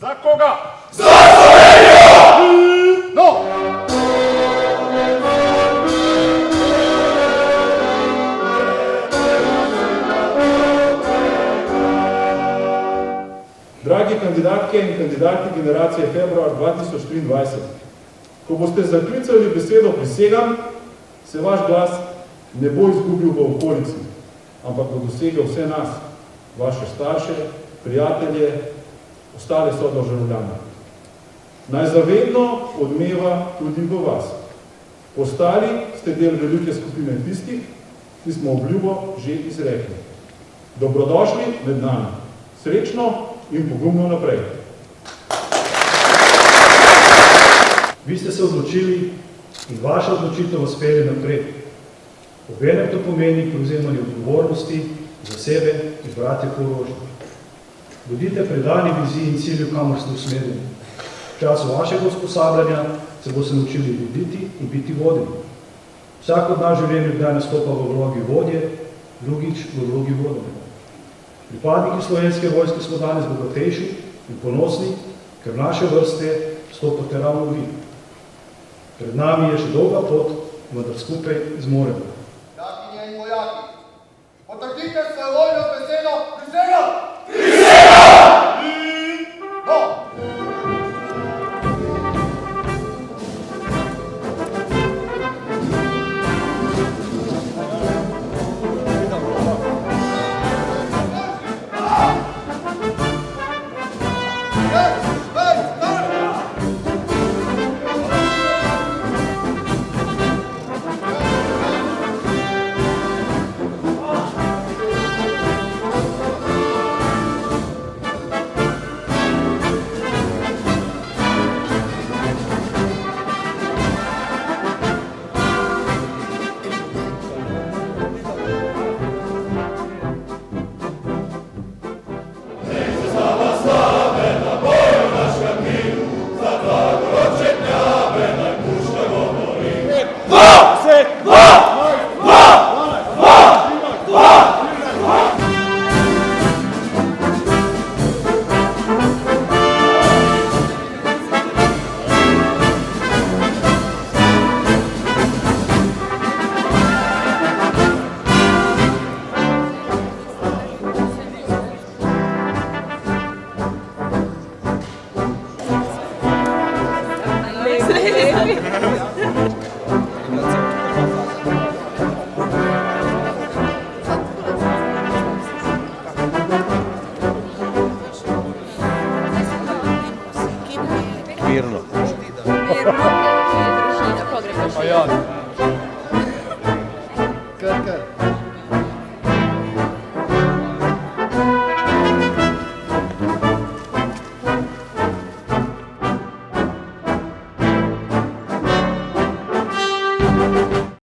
Za koga? Za Slovenijo! No! Dragi kandidatke in kandidati generacije februar 2023, ko boste zaklicali besedo prisegam, se vaš glas ne bo izgubil v okolici, ampak bo dosegel vse nas, vaše starše, prijatelje, ostale sodržavljane. Naj zavedno odmeva tudi v vas. Postali ste del velike skupine tistih, ki smo obljubo že izrekli. Dobrodošli med nami. Srečno in pogumno naprej. Vi ste se odločili in vaša odločitev uspeli naprej. Obenem to pomeni prevzemanje odgovornosti za sebe in bratje po orožju. Bodite predani viziji in cilju, kamor ste usmerjeni. V času vašega usposabljanja se boste naučili voditi in biti vodeni. Vsak od nas v življenju kdaj nastopa v vlogi vodje, drugič v vlogi vodenega. Pripadniki Slovenske vojske smo danes bogatejši in ponosni, ker v naše vrste stopate ravno vi. Pred nami je še dolga pot, vendar skupaj zmoremo. Vojakinje in vojaki, potrdite svojo vojno besedo, prisegam! No! Mirno. Mirno, družina, pogrebaš.